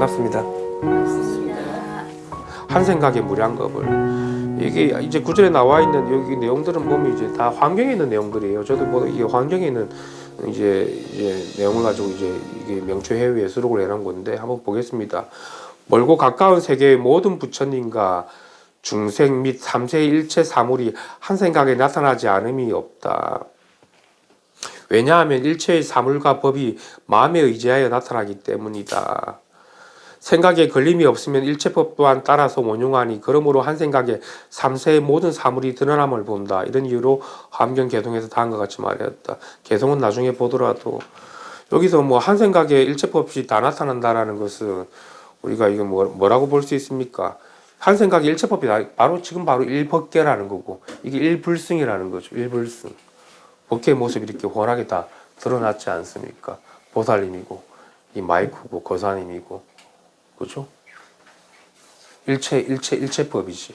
반갑습니다. 한생각의 무량겁을 이게 이제 구절에 나와 있는 여기 내용들은 보면 이제 다 환경에 있는 내용들이에요. 저도 뭐 이게 환경에 있는 이제 내용을 가지고 이제 이게 명초회의에 수록을 해놓은 건데 한번 보겠습니다. 멀고 가까운 세계의 모든 부처님과 중생 및 삼세의 일체 사물이 한생각에 나타나지 않음이 없다. 왜냐하면 일체의 사물과 법이 마음에 의지하여 나타나기 때문이다. 생각에 걸림이 없으면 일체법 또한 따라서 원용하니 그러므로 한 생각에 삼세의 모든 사물이 드러남을 본다. 이런 이유로 환경개송에서 다음과 같이 말했다. 개송은 나중에 보더라도 여기서 뭐 한 생각에 일체법이 다 나타난다라는 것은 우리가 이거 뭐라고 볼 수 있습니까? 한 생각에 일체법이 바로 지금 바로 일법계라는 거고 이게 일불승이라는 거죠. 일불승. 법계의 모습이 이렇게 훤하게 다 드러났지 않습니까? 보살님이고 이 마이크고 거사님이고 그죠? 일체법이지.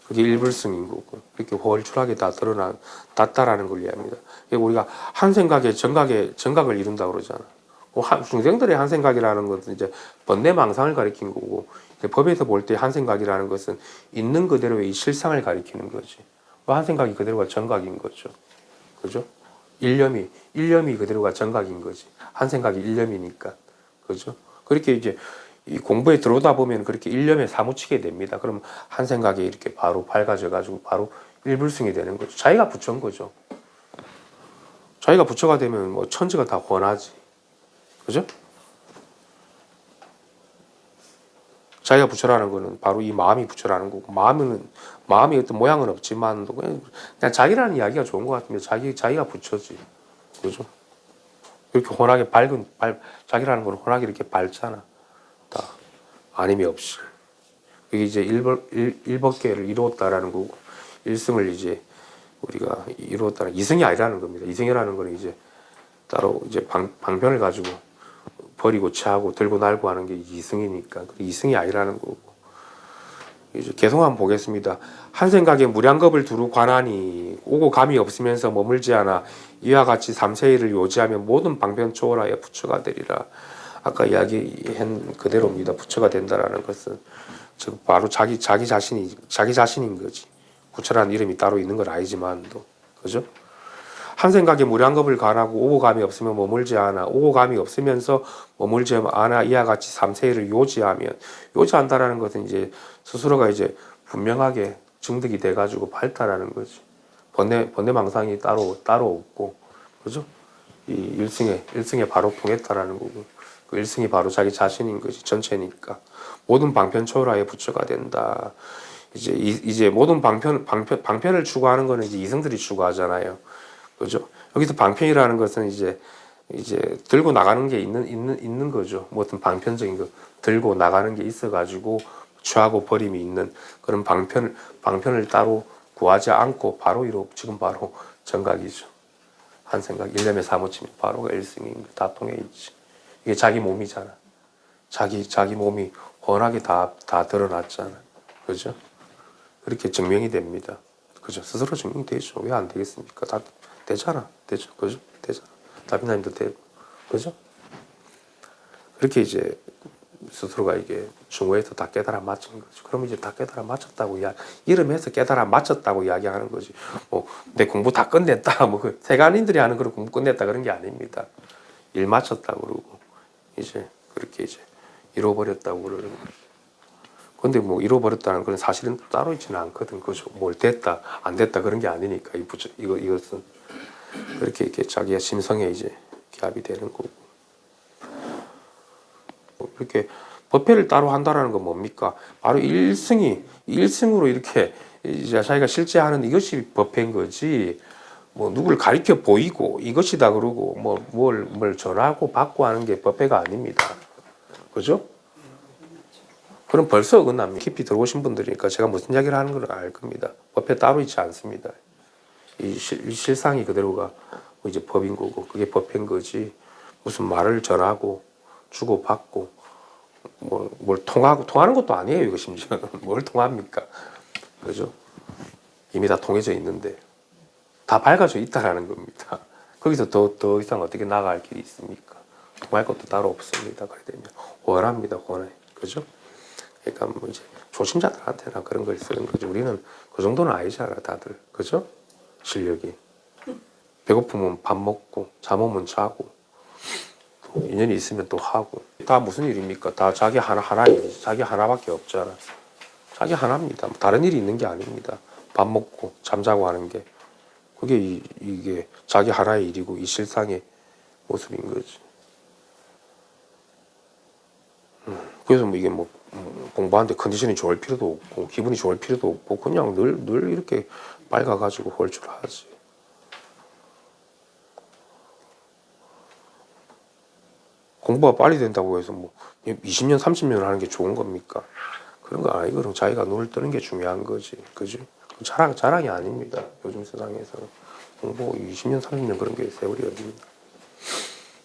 그게 일불승인 거고 이렇게 홀출하게 다 드러났다라는 걸 이해합니다. 우리가 한 생각에 정각을 이룬다 그러잖아. 중생들의 한 생각이라는 것은 이제 번뇌망상을 가리킨 거고 법에서 볼 때 한 생각이라는 것은 있는 그대로의 이 실상을 가리키는 거지. 한 생각이 그대로가 정각인 거죠. 그죠? 일념이 그대로가 정각인 거지. 한 생각이 일념이니까. 그죠? 그렇게 이제 이 공부에 들어오다 보면 그렇게 일념에 사무치게 됩니다. 그럼 한 생각이 이렇게 바로 밝아져 가지고 바로 일불승이 되는 거죠. 자기가 부처인 거죠. 자기가 부처가 되면 뭐 천지가 다 권하지. 그죠? 자기가 부처라는 거는 바로 이 마음이 부처라는 거고 마음이 어떤 모양은 없지만 그냥 자기라는 이야기가 좋은 것 같습니다. 자기가 부처지. 그죠? 이렇게 혼하게 자기라는 건 혼하게 이렇게 밝잖아. 다 아님이 없이. 이게 이제 일법계를 이루었다라는 거고 일승을 이제 우리가 이루었다는 이승이 아니라는 겁니다. 이승이라는 거는 이제 따로 이제 방편을 가지고 버리고 취하고 들고 날고 하는 게 이승이니까 이승이 아니라는 거고 이제 개송 한번 보겠습니다. 한 생각에 무량겁을 두루 관하니 오고 감이 없으면서 머물지 않아 이와 같이 삼세일을 요지하며 모든 방편 초월하여 부처가 되리라. 아까 이야기한 그대로입니다. 부처가 된다라는 것은 즉 바로 자기 자신인 거지. 부처라는 이름이 따로 있는 건 아니지만도 그죠? 한 생각에 무량겁을 관하고 오고 감이 없으면 머물지 않아 오고 감이 없으면서 머물지 않아 이와 같이 삼세일을 요지하면 요지한다라는 것은 이제 스스로가 이제 분명하게 증득이 돼가지고 밝다라는 거지. 번뇌망상이 따로 없고 그죠? 이 일승에 바로 통했다라는 거고 그 일승이 바로 자기 자신인 거지. 전체니까 모든 방편 초월하여 부처가 된다. 이제 모든 방편을 추구하는 거는 이제 이성들이 추구하잖아요. 그죠? 여기서 방편이라는 것은 이제 들고 나가는 게 있는 거죠. 뭐 어떤 방편적인 거 들고 나가는 게 있어가지고 취하고 버림이 있는 그런 방편을 따로 구하지 않고 지금 바로 정각이죠. 한 생각, 일념에 사무치면 바로가 일승인 다 통해 있지. 이게 자기 몸이잖아. 자기 몸이 훤하게 다 드러났잖아. 그죠? 그렇게 증명이 됩니다. 그죠? 스스로 증명되죠. 왜 안 되겠습니까? 다 되잖아. 되죠. 그죠? 되잖아. 다비나님도 되고. 그죠? 그렇게 이제 스스로가 이게 중후에서 다 깨달아 맞춘 거죠. 그럼 이제 다 깨달아 맞췄다고 이름에서 깨달아 맞췄다고 이야기하는 거지. 뭐 내 공부 다 끝냈다. 뭐 세간인들이 하는 그런 공부 끝냈다 그런 게 아닙니다. 일 마쳤다고 그러고 이제 그렇게 이제 잃어버렸다고 그러는 거죠. 근데 뭐 잃어버렸다는 건 사실은 따로 있지는 않거든. 그죠? 뭘 됐다, 안 됐다 그런 게 아니니까 이것은 그렇게 이렇게 자기의 심성에 이제 기합이 되는 거고. 이렇게 법회를 따로 한다라는 건 뭡니까? 바로 일승으로 이렇게 이제 자기가 실제하는 이것이 법회인 거지. 뭐 누구를 가리켜 보이고 이것이다 그러고 뭐 뭘 전하고 받고 하는 게 법회가 아닙니다. 그죠? 그럼 벌써 어긋납니다. 깊이 들어오신 분들이니까 제가 무슨 이야기를 하는 걸 알 겁니다. 법회 따로 있지 않습니다. 이 실상이 그대로가 이제 법인 거고 그게 법회인 거지. 무슨 말을 전하고 주고 받고 뭘 통하는 것도 아니에요. 이거 심지어 뭘 통합니까? 그죠? 이미 다 통해져 있는데 다 밝아져 있다라는 겁니다. 거기서 더 이상 어떻게 나아갈 길이 있습니까? 통할 것도 따로 없습니다. 그래 되면 원합니다. 원해. 그죠? 그러니까 뭐 이제 초심자들한테나 그런 걸 쓰는 거지. 우리는 그 정도는 아니잖아, 다들. 그죠? 실력이. 배고프면 밥 먹고, 잠 오면 자고, 또 인연이 있으면 또 하고. 다 무슨 일입니까? 다 자기 하나 일이지. 자기 하나밖에 없잖아. 자기 하나입니다. 다른 일이 있는 게 아닙니다. 밥 먹고, 잠자고 하는 게. 그게 이게 자기 하나의 일이고, 이 실상의 모습인 거지. 그래서 뭐 이게 뭐 공부하는데 컨디션이 좋을 필요도 없고 기분이 좋을 필요도 없고 그냥 늘 이렇게 밝아가지고 홀쭉하지. 공부가 빨리 된다고 해서 뭐 20년 30년 하는 게 좋은 겁니까? 그런 거 아니거든. 자기가 눈을 뜨는 게 중요한 거지. 그지? 자랑이 아닙니다. 요즘 세상에서 공부 20년 30년 그런 게 세월이 어딥니다.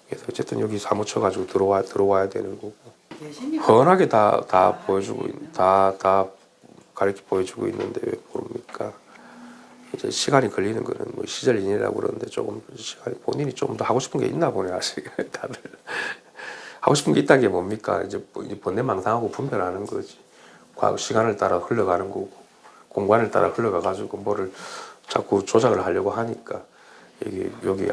그래서 어쨌든 여기 사무쳐 가지고 들어와야 되는 거고. 훤하게 다 보여주고 다 가르쳐 보여주고 있는데 왜 모릅니까? 이제 시간이 걸리는 거는 뭐 시절인이라고 그러는데 조금 시간이 본인이 좀 더 하고 싶은 게 있나 보네 아직 다들 하고 싶은 게 있다는 게 뭡니까? 이제 번뇌망상하고 분별하는 거지. 과거 시간을 따라 흘러가는 거고 공간을 따라 흘러가 가지고 뭐를 자꾸 조작을 하려고 하니까 이게 여기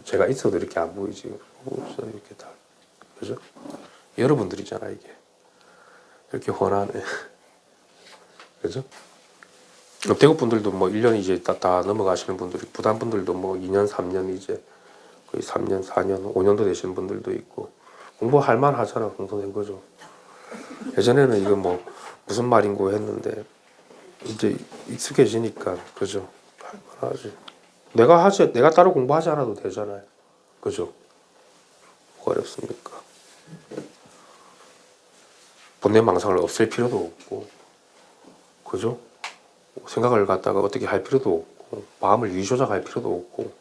제가 있어도 이렇게 안 보이지. 없어 이렇게 다 그죠? 여러분들이잖아 이게 이렇게 훤하네 그죠? 대구 분들도 뭐 1년 이제 다 넘어가시는 분들이 부산 분들도 뭐 2년 3년 이제 거의 3년 4년 5년도 되시는 분들도 있고 공부할 만하잖아. 공부된 거죠. 예전에는 이거 뭐 무슨 말인고 했는데 이제 익숙해지니까 그죠? 할 만하지. 내가 따로 공부하지 않아도 되잖아요. 그죠? 뭐가 어렵습니까? 본내망상을 없앨 필요도 없고 그죠? 생각을 갖다가 어떻게 할 필요도 없고 마음을 유지조작할 필요도 없고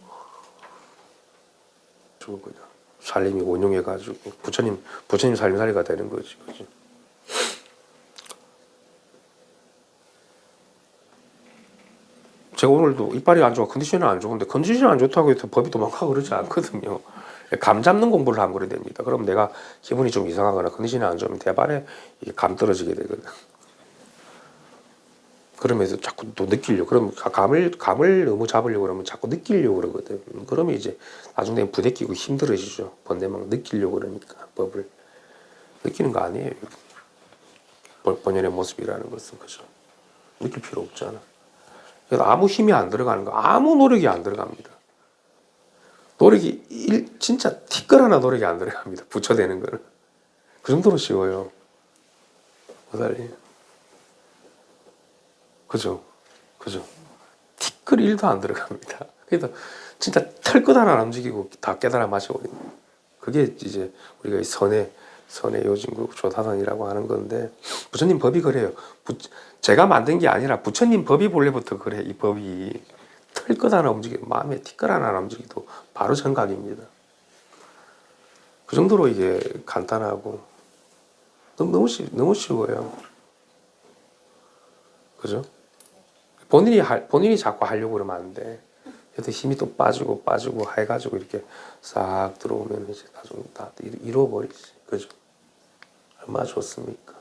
좀 그냥 살림이 원용해가지고 부처님 살림살이가 되는 거지, 그지? 제가 오늘도 이빨이 안 좋아, 컨디션이 안 좋은데 컨디션이 안 좋다고 해서 법이 도망가고 그러지 않거든요. 감 잡는 공부를 하면 그래 됩니다. 그럼 내가 기분이 좀 이상하거나 컨디션이 안 좋으면 대발에 감 떨어지게 되거든. 그러면서 자꾸 또 느끼려고 그러면 감을 너무 잡으려고 그러면 자꾸 느끼려고 그러거든. 그러면 이제 나중에 부대끼고 힘들어지죠. 번뇌막 느끼려고 그러니까 법을 느끼는 거 아니에요. 본연의 모습이라는 것은 그죠. 느낄 필요 없잖아. 그래서 아무 힘이 안 들어가는 거, 아무 노력이 안 들어갑니다. 진짜 티끌 하나 노력이 안 들어갑니다. 부처되는 거는 그 정도로 쉬워요. 고달리 그죠, 그죠. 티끌 1도 안 들어갑니다. 그래서 진짜 털끝 하나 안 움직이고 다 깨달아 마셔버린다. 그게 이제 우리가 이 선의 요진국 조사선이라고 하는 건데 부처님 법이 그래요. 제가 만든 게 아니라 부처님 법이 본래부터 그래. 이 법이 털끝 하나 움직이고 마음에 티끌 하나 안 움직이도 바로 정각입니다. 그 정도로 이게 간단하고 너무 쉬워요. 그죠? 본인이 자꾸 하려고 그러면 안 돼. 그래도 힘이 또 빠지고 해가지고 이렇게 싹 들어오면 이제 나중에 다 잃어버리지. 그죠? 얼마나 좋습니까?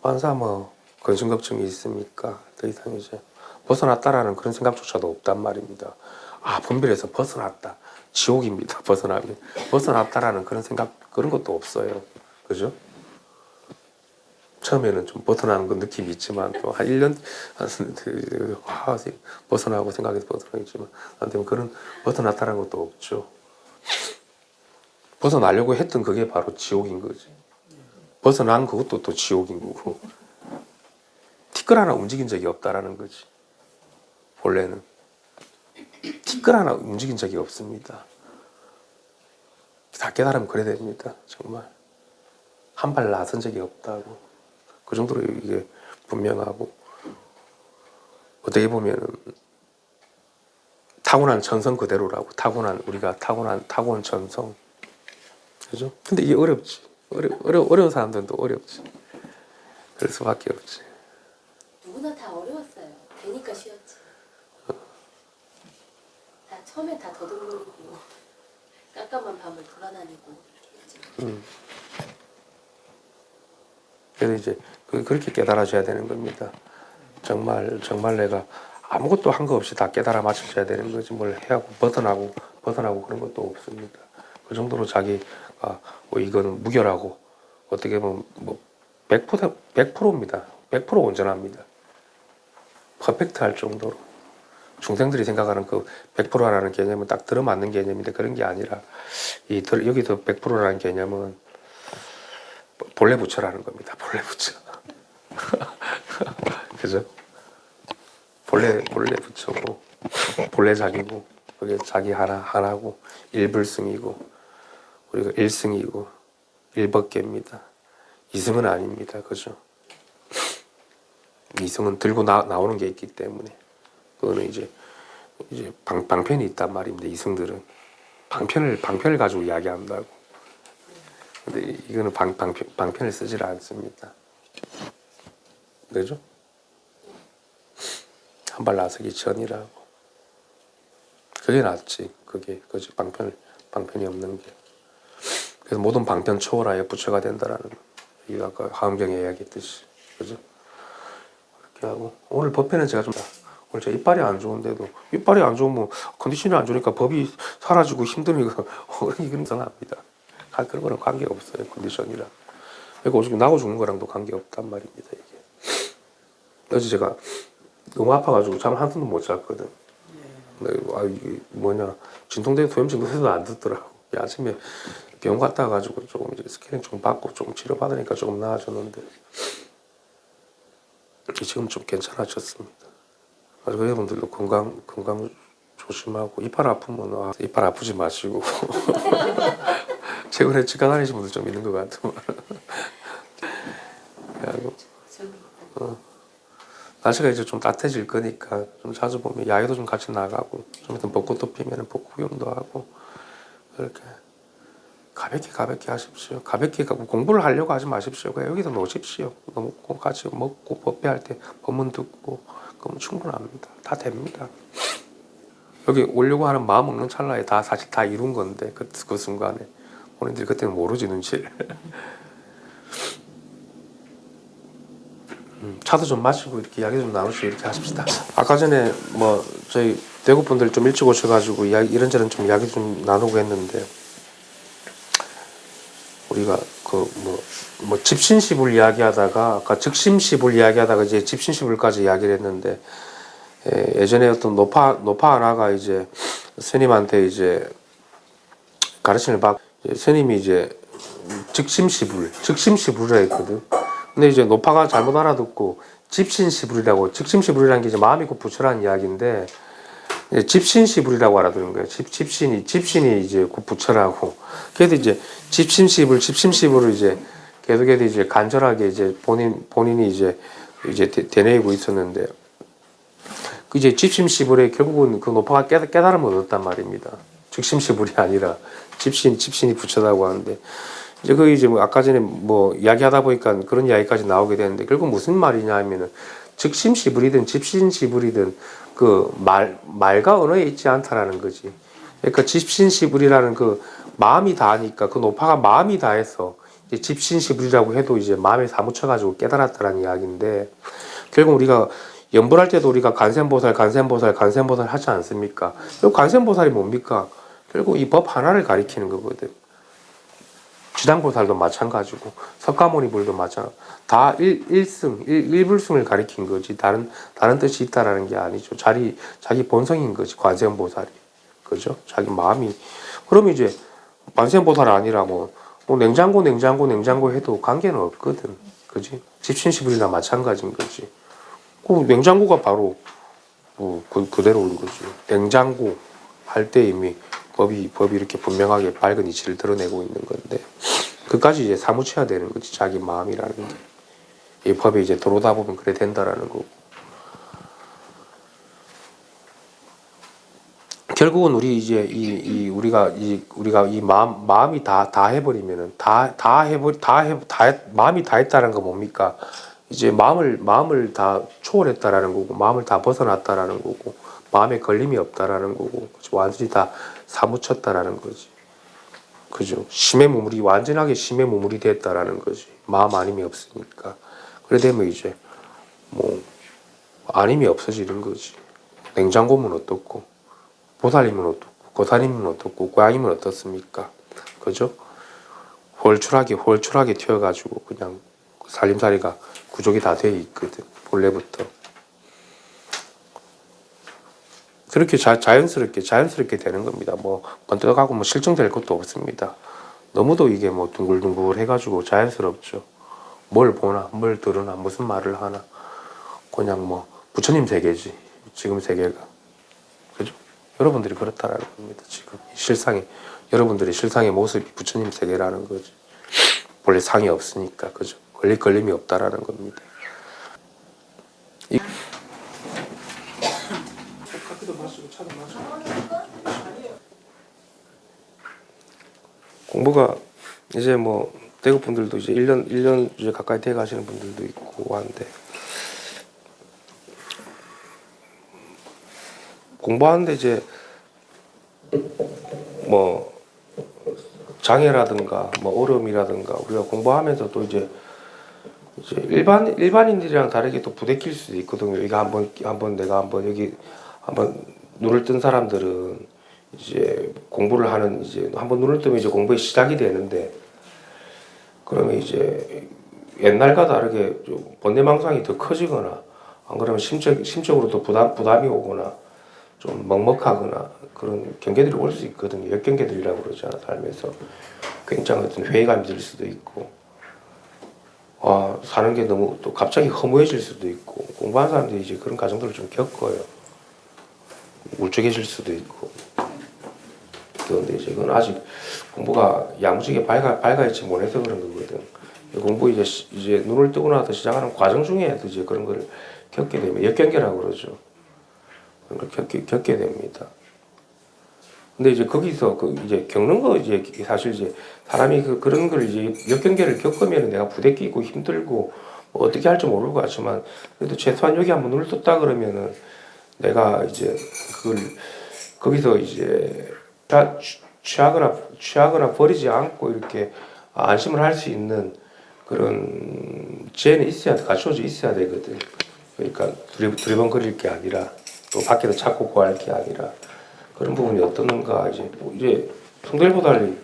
만사 뭐 근심 걱정이 있습니까? 더 이상 이제 벗어났다라는 그런 생각조차도 없단 말입니다. 아, 분별에서 벗어났다. 지옥입니다. 벗어나면 벗어났다라는 그런 생각 그런 것도 없어요. 그죠? 처음에는 좀 벗어나는 건 느낌이 있지만 또 한 1년 벗어나고 생각해서 벗어나겠지만 나한테 그런 벗어났다는 것도 없죠. 벗어나려고 했던 그게 바로 지옥인 거지. 벗어난 그것도 또 지옥인 거고 티끌 하나 움직인 적이 없다라는 거지. 본래는 티끌 하나 움직인 적이 없습니다. 다 깨달으면 그래야 됩니다. 정말 한 발 나선 적이 없다고. 그 정도로 이게 분명하고 어떻게 보면은 타고난 천성 그대로라고. 우리가 타고난 천성. 그죠? 근데 이게 어렵지. 어려운 사람들도 어렵지. 그럴 수밖에 없지. 누구나 다 어려웠어요. 되니까 쉬웠지. 다 처음에 다 더듬거리고 깜깜한 밤을 돌아다니고. 그래서 이제 그렇게 깨달아져야 되는 겁니다. 정말 내가 아무것도 한 거 없이 다 깨달아 맞춰져야 되는 거지. 뭘 해하고 벗어나고 그런 것도 없습니다. 그 정도로 자기가 이거는 무결하고 어떻게 보면 뭐 100%입니다. 100% 온전합니다. 퍼펙트 할 정도로. 중생들이 생각하는 그 100%라는 개념은 딱 들어맞는 개념인데 그런 게 아니라 여기서 100%라는 개념은 본래 부처라는 겁니다. 본래 부처. 그죠? 본래 부처고 본래 자기고 그게 자기 하나고 일불승이고 우리가 일승이고 일법계입니다. 이승은 아닙니다. 그죠? 이승은 들고 나오는 게 있기 때문에 그거는 이제 방편이 있단 말입니다. 이승들은 방편을 가지고 이야기한다고. 근데 이거는 방편을 쓰질 않습니다. 그죠? 한 발 나서기 전이라고. 그게 낫지. 그지 방편이 없는 게. 그래서 모든 방편 초월하여 부처가 된다라는 거. 이게 아까 화엄경에 이야기했듯이. 그죠? 그렇게 하고 오늘 법회는 제가 좀 오늘 제 이빨이 안 좋은데도 이빨이 안 좋으면 컨디션이 안 좋으니까 법이 사라지고 힘드니까 이건 이상합니다. 그런 거랑 관계 없어요. 컨디션이랑. 그러니까 오죽 나고 죽는 거랑도 관계 없단 말입니다. 이게. 어제 제가 너무 아파가지고 잠 한숨도 못 잤거든. 이게 뭐냐 진통제 소염증도 해도 안 듣더라고. 아침에 병원 갔다 와가지고 조금 이제 스캐닝 좀 받고 조금 치료받으니까 조금 나아졌는데 지금 좀 괜찮아졌습니다. 그래서 여러분들도 건강 조심하고 이빨 아프면 이빨 아프지 마시고 최근에 치과 다니신 분들 좀 있는 것 같아요. 날씨가 이제 좀 따뜻해질 거니까 좀 자주 보면 야외도 좀 같이 나가고 좀 일단 벚꽃도 피면 벚꽃 구경도 하고 이렇게 가볍게 하십시오. 가볍게 공부를 하려고 하지 마십시오. 그냥 여기서 노십시오. 너무 같이 먹고 법회할 때 법문 듣고 그러면 충분합니다. 다 됩니다. 여기 오려고 하는 마음 먹는 찰나에 사실 다 이룬 건데 그 순간에 본인들이 그때는 모르지 눈치를. 차도 좀 마시고 이렇게 이야기 좀 나누시고 이렇게 하십시다. 아까 전에 뭐 저희 대구 분들 좀 일찍 오셔가지고 이런저런 좀 이야기 좀 나누고 했는데 우리가 그 뭐 집신시불 이야기하다가 아까 즉심시불 이야기하다가 이제 집신시불까지 이야기를 했는데 예전에 어떤 노파 하나가 이제 스님한테 이제 가르침을 받고 스님이 이제 즉심시불이라 했거든. 근데 이제 노파가 잘못 알아듣고 집신시불이라고 즉심시불이라는 게 이제 마음이 곧 부처라는 이야기인데 집신시불이라고 알아들은 거예요. 집신이 이제 곧 부처라고. 그래도 이제 집심시불을 이제 계속해서 이제 간절하게 이제 본인이 이제 되뇌이고 있었는데 이제 집심시불에 결국은 그 노파가 깨달음을 얻었단 말입니다. 즉심시불이 아니라 집신이 부처라고 하는데 이제 그 이제 뭐 아까 전에 뭐 이야기하다 보니까 그런 이야기까지 나오게 되는데 결국 무슨 말이냐 하면은 즉심시불이든 집신시불이든 그 말과 언어에 있지 않다라는 거지. 그러니까 집신시불이라는 그 마음이 다하니까 그 노파가 마음이 다해서 이제 집신시불이라고 해도 이제 마음에 사무쳐가지고 깨달았다라는 이야기인데 결국 우리가 연불할 때도 우리가 간센보살 하지 않습니까? 그 간센보살이 뭡니까? 결국 이 법 하나를 가리키는 거거든. 지당보살도 마찬가지고 석가모니불도 마찬가지고 다 일불승을 가리킨 거지 다른 뜻이 있다라는 게 아니죠. 자기 본성인 거지 관세음보살이. 그죠? 자기 마음이. 그럼 이제 관세음보살 아니라 뭐 냉장고 해도 관계는 없거든. 그지? 집신시불이나 마찬가지인 거지. 그 냉장고가 바로 그대로인 거지. 냉장고 할 때 이미 법이 이렇게 분명하게 밝은 이치를 드러내고 있는 건데 그까지 이제 사무쳐야 되는 거지. 자기 마음이라는 게. 이 법이 이제 들어오다 보면 그래 된다라는 거고. 결국은 우리 이제 우리가 이 마음이 다 해버리면은 마음이 다 했다는 거 뭡니까? 이제 마음을 다 초월했다라는 거고, 마음을 다 벗어났다라는 거고, 마음에 걸림이 없다라는 거고, 완전히 다 사무쳤다라는 거지. 그죠? 완전하게 심의 무물이 됐다라는 거지. 마음 안힘이 없으니까. 그래 되면 이제 뭐 안힘이 없어지는 거지. 냉장고면 어떻고, 보살이면 어떻고, 고사님은 어떻고, 고양이면 어떻습니까? 그죠? 홀출하게 튀어가지고 그냥 살림살이가 구족이 다 돼 있거든, 본래부터. 그렇게 자연스럽게 되는 겁니다. 뭐 번뜩하고 뭐 실증될 것도 없습니다. 너무도 이게 뭐 둥글둥글 해가지고 자연스럽죠. 뭘 보나, 뭘 들으나, 무슨 말을 하나, 그냥 뭐 부처님 세계지. 지금 세계가. 그죠? 여러분들이 그렇다라는 겁니다. 지금 여러분들의 실상의 모습이 부처님 세계라는 거지. 원래 상이 없으니까, 그죠? 걸림이 없다라는 겁니다. 커피도 마시고 차도 마시고. 공부가 이제 뭐 대구 분들도 이제 1년 이제 가까이 돼 가시는 분들도 있고 하는데, 공부하는데 이제 뭐 장애라든가 뭐 어려움이라든가 우리가 공부하면서도 이제 일반인들이랑 다르게 또 부대낄 수도 있거든요. 이거 내가 한번 여기 한번 눈을 뜬 사람들은 이제 공부를 하는, 이제 한번 눈을 뜨면 이제 공부의 시작이 되는데, 그러면 이제 옛날과 다르게 좀 번뇌망상이 더 커지거나, 안 그러면 심적으로 또 부담이 오거나 좀 먹먹하거나 그런 경계들이 올 수 있거든요. 역경계들이라고 그러잖아. 삶에서 굉장히 어떤 회의감이 들 수도 있고, 사는 게 너무 또 갑자기 허무해질 수도 있고, 공부하는 사람들이 이제 그런 과정들을 좀 겪어요. 울적해질 수도 있고. 그런데 이제 그건 아직 공부가 야무지게 밝아있지 못해서 그런 거거든. 공부 이제 눈을 뜨고 나서 시작하는 과정 중에도 이제 그런 걸 겪게 되면 역경계라고 그러죠. 그런 걸 겪게 됩니다. 근데 이제 거기서 이제 겪는 거, 이제 사실 이제 사람이 그런 걸 이제 역경계를 겪으면 내가 부대끼고 힘들고 뭐 어떻게 할지 모를 것 같지만, 그래도 최소한 여기 한번 눈을 떴다 그러면은 내가 이제 그걸 거기서 이제 취하거나 버리지 않고 이렇게 안심을 할 수 있는 그런 지혜는 갖춰져 있어야 되거든. 그러니까 두리번거릴 게 아니라, 또 밖에서 찾고 구할 게 아니라, 그런 부분이 어떻는가. 이제 성들보달리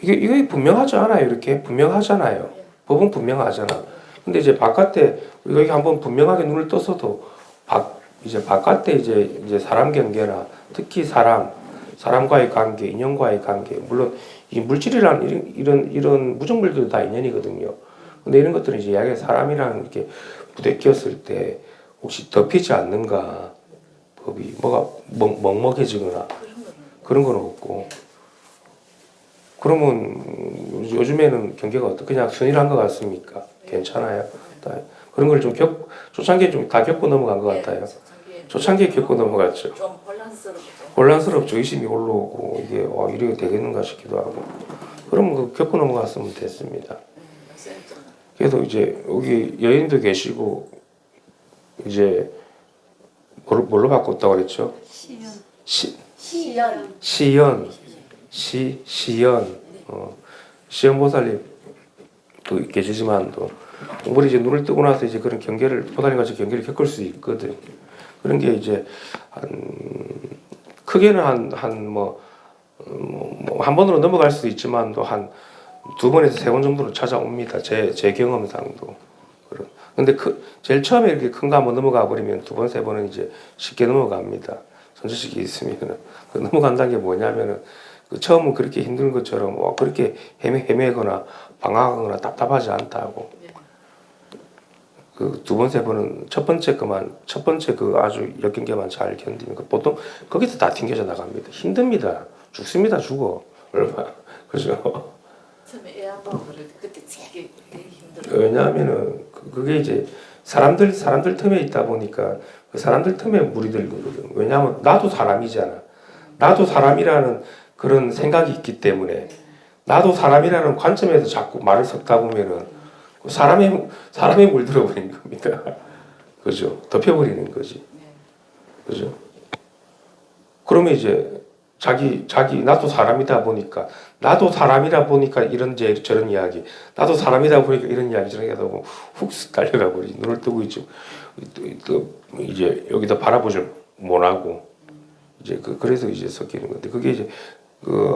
이게 분명하지 않아요. 이렇게 분명하잖아요. 법은 분명하잖아. 근데 이제 바깥에 우리가 여기 한번 분명하게 눈을 떴어도 이제 바깥에 이제 사람 관계나 특히 사람과의 관계, 인연과의 관계, 물론 이 물질이란 이런 무정물들도 다 인연이거든요. 근데 이런 것들은 이제 약에 사람이랑 이렇게 부대끼었을 때 혹시 덮이지 않는가, 법이 뭐가 먹먹해지거나 그런 건 없고. 그러면 요즘에는 경계가 그냥 순일한 것 같습니까? 괜찮아요? 그런 걸 좀 초창기에 좀 다 겪고 넘어간 것 같아요. 초창기에 겪고 넘어갔죠. 좀 혼란스럽죠. 혼란스럽죠. 의심이 올라오고 이게 이래도 되겠는가 싶기도 하고. 그러면 겪고 넘어갔으면 됐습니다. 그래도 이제 여기 여인도 계시고, 이제 뭘로 바꿨다고 그랬죠? 시연. 시연 보살님도 계시지만, 또 공부를 이제 눈을 뜨고 나서 이제 그런 보살님같이 경계를 겪을 수 있거든. 그런 게 이제 크게는 한 번으로 넘어갈 수도 있지만, 또 한 2번에서 3번 정도로 찾아옵니다. 제 경험상도. 근데 제일 처음에 이렇게 큰 거 한번 넘어가 버리면 2번, 3번은 이제 쉽게 넘어갑니다. 선지식이 있으면은. 넘어간다는 게 뭐냐면은, 처음은 그렇게 힘든 것처럼 그렇게 헤매거나 방황하거나 답답하지 않다고. 2번, 3번은 첫 번째 아주 역경계만 잘 견디면 보통 거기서 다 튕겨져 나갑니다. 힘듭니다. 죽습니다. 죽어. 얼마. 그죠? 처음에 애 아빠가 그럴 때 그때 되게 힘들어요. 왜냐하면은 그게 이제 사람들 틈에 있다 보니까 그 사람들 틈에 물이 들거든. 왜냐하면 나도 사람이잖아. 나도 사람이라는 그런 생각이 있기 때문에, 나도 사람이라는 관점에서 자꾸 말을 섞다 보면은 사람에 물들어 버리는 겁니다. 그죠? 덮여버리는 거지. 그죠? 그러면 이제 나도 사람이다 보니까 이런 저런 이야기, 나도 사람이다 보니까 이런 이야기 저런 이야기 하고 훅 달려가 버리지. 눈을 뜨고 있지. 또 이제 여기다 바라보질 못하고 이제 그래서 이제 섞이는 건데 그게 이제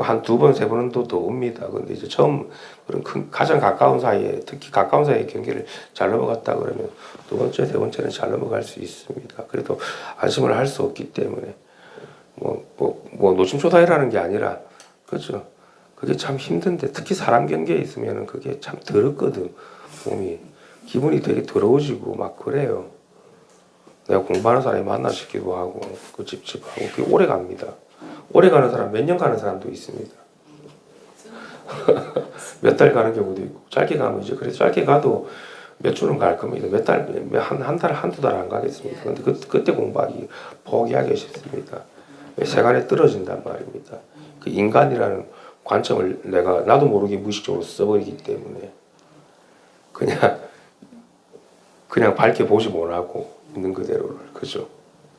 한 두 번 세 번은 또 옵니다. 근데 이제 처음 그런 가장 가까운 사이에 특히 가까운 사이에 경계를 잘 넘어갔다 그러면 두 번째 세 번째는 잘 넘어갈 수 있습니다. 그래도 안심을 할 수 없기 때문에 뭐 노심초사이라는 게 아니라 그죠. 그게 참 힘든데 특히 사람 경계에 있으면은 그게 참 더럽거든. 몸이 기분이 되게 더러워지고 막 그래요. 내가 공부하는 사람이 만나 싶기도 하고 그 찝찝하고 그게 오래 갑니다. 오래 가는 사람 몇 년 가는 사람도 있습니다. 몇 달 가는 경우도 있고 짧게 가면 이제 그래서 짧게 가도 몇 주는 갈 겁니다. 한 달, 한두 달 안 가겠습니다. 근데 그때 공부하기 포기하기 쉽습니다. 세간에 떨어진단 말입니다. 그 인간이라는 관점을 나도 모르게 무의식적으로 써버리기 때문에 그냥 밝게 보지 못하고 있는 그대로를 그죠.